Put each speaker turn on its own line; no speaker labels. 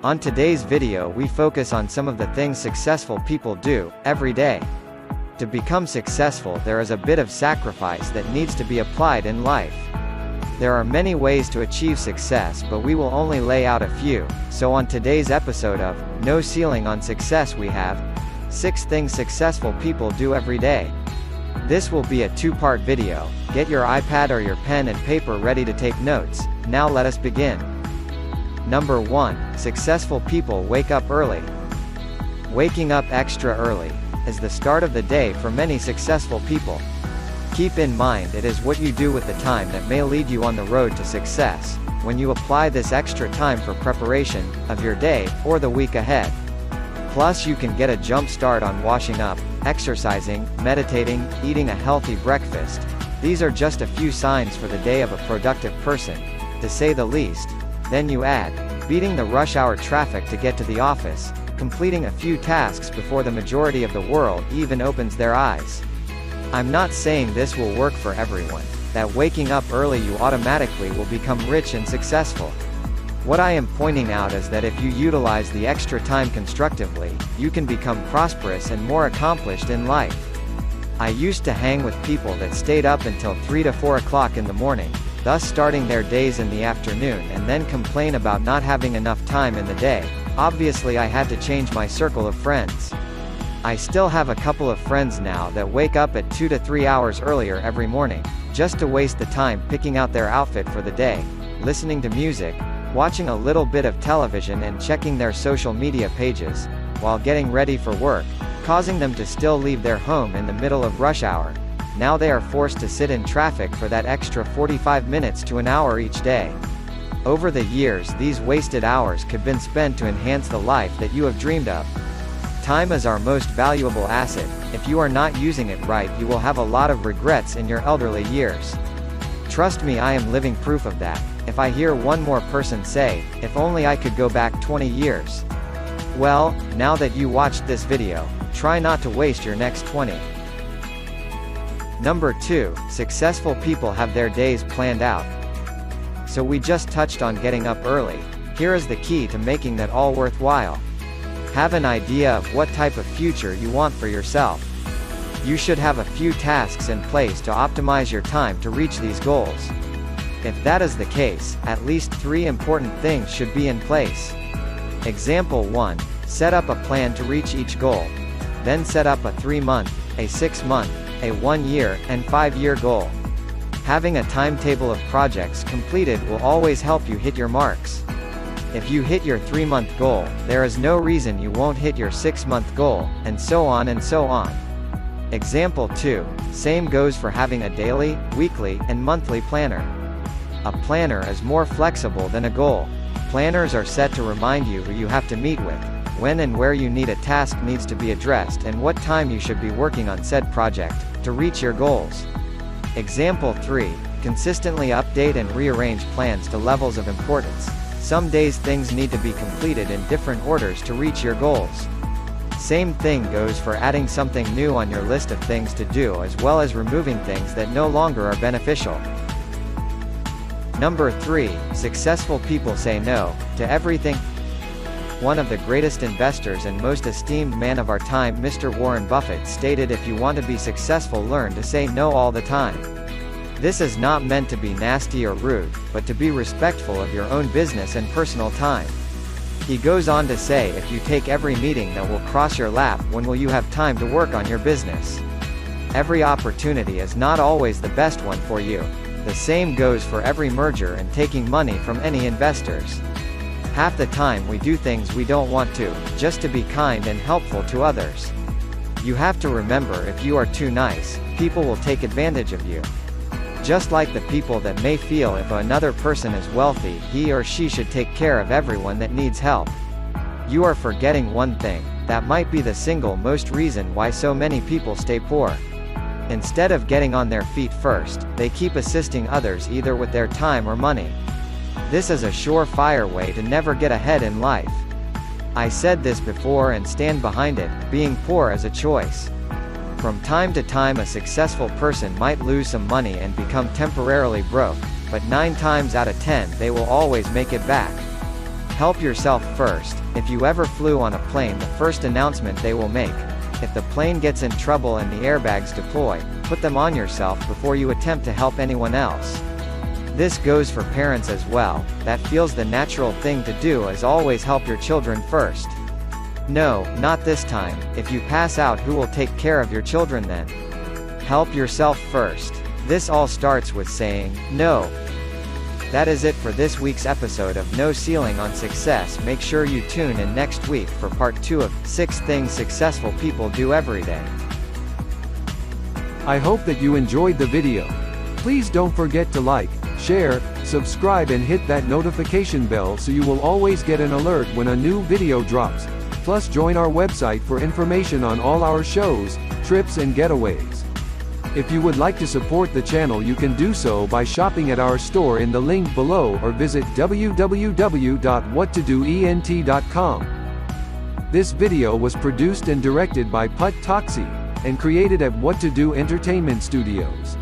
On today's video we focus on some of the things successful people do, every day. To become successful there is a bit of sacrifice that needs to be applied in life. There are many ways to achieve success but we will only lay out a few, so on today's episode of No Ceiling on Success we have 6 things successful people do every day. This will be a 2-part video. Get your iPad or your pen and paper ready to take notes. Now let us begin. Number 1. Successful people wake up early. Waking up extra early is the start of the day for many successful people. Keep in mind it is what you do with the time that may lead you on the road to success, when you apply this extra time for preparation of your day or the week ahead. Plus you can get a jump start on washing up, exercising, meditating, eating a healthy breakfast. These are just a few signs for the day of a productive person, to say the least. Then you add beating the rush hour traffic to get to the office, completing a few tasks before the majority of the world even opens their eyes. I'm not saying this will work for everyone, that waking up early you automatically will become rich and successful. What I am pointing out is that if you utilize the extra time constructively, you can become prosperous and more accomplished in life. I used to hang with people that stayed up until 3 to 4 o'clock in the morning, thus starting their days in the afternoon and then complain about not having enough time in the day. Obviously I had to change my circle of friends. I still have a couple of friends now that wake up at 2 to 3 hours earlier every morning, just to waste the time picking out their outfit for the day, listening to music, watching a little bit of television and checking their social media pages, while getting ready for work, causing them to still leave their home in the middle of rush hour. Now they are forced to sit in traffic for that extra 45 minutes to an hour each day. Over the years these wasted hours could have been spent to enhance the life that you have dreamed of. Time is our most valuable asset. If you are not using it right you will have a lot of regrets in your elderly years. Trust me, I am living proof of that. If I hear one more person say, if only I could go back 20 years. Well, now that you watched this video, try not to waste your next 20. Number 2. Successful people have their days planned out. So we just touched on getting up early. Here is the key to making that all worthwhile. Have an idea of what type of future you want for yourself. You should have a few tasks in place to optimize your time to reach these goals. If that is the case, at least 3 important things should be in place. Example 1. Set up a plan to reach each goal. Then set up a 3-month, a 6-month, a 1-year, and 5-year goal. Having a timetable of projects completed will always help you hit your marks. If you hit your 3-month goal, there is no reason you won't hit your 6-month goal, and so on and so on. Example 2. Same goes for having a daily, weekly, and monthly planner. A planner is more flexible than a goal. Planners are set to remind you who you have to meet with, when and where you need a task needs to be addressed and what time you should be working on said project, to reach your goals. Example 3. Consistently update and rearrange plans to levels of importance. Some days things need to be completed in different orders to reach your goals. Same thing goes for adding something new on your list of things to do as well as removing things that no longer are beneficial. Number 3. Successful people say no to everything. One of the greatest investors and most esteemed man of our time, Mr. Warren Buffett, stated, if you want to be successful, learn to say no all the time. This is not meant to be nasty or rude, but to be respectful of your own business and personal time. He goes on to say, if you take every meeting that will cross your lap, when will you have time to work on your business? Every opportunity is not always the best one for you. The same goes for every merger and taking money from any investors. Half the time we do things we don't want to, just to be kind and helpful to others. You have to remember, if you are too nice, people will take advantage of you. Just like the people that may feel if another person is wealthy, he or she should take care of everyone that needs help. You are forgetting one thing, that might be the single most reason why so many people stay poor. Instead of getting on their feet first, they keep assisting others either with their time or money. This is a surefire way to never get ahead in life. I said this before and stand behind it, being poor is a choice. From time to time a successful person might lose some money and become temporarily broke, but 9 times out of 10 they will always make it back. Help yourself first. If you ever flew on a plane, the first announcement they will make: if the plane gets in trouble and the airbags deploy, put them on yourself before you attempt to help anyone else. This goes for parents as well. That feels the natural thing to do is always help your children first. No, not this time. If you pass out, who will take care of your children then? Help yourself first. This all starts with saying no. That is it for this week's episode of No Ceiling on Success. Make sure you tune in next week for part 2 of 6 Things Successful People Do Every Day.
I hope that you enjoyed the video. Please don't forget to like, share, subscribe and hit that notification bell so you will always get an alert when a new video drops. Plus join our website for information on all our shows, trips and getaways. If you would like to support the channel, you can do so by shopping at our store in the link below or visit www.whattodoent.com. This video was produced and directed by Toxey and created at What to Do Entertainment Studios.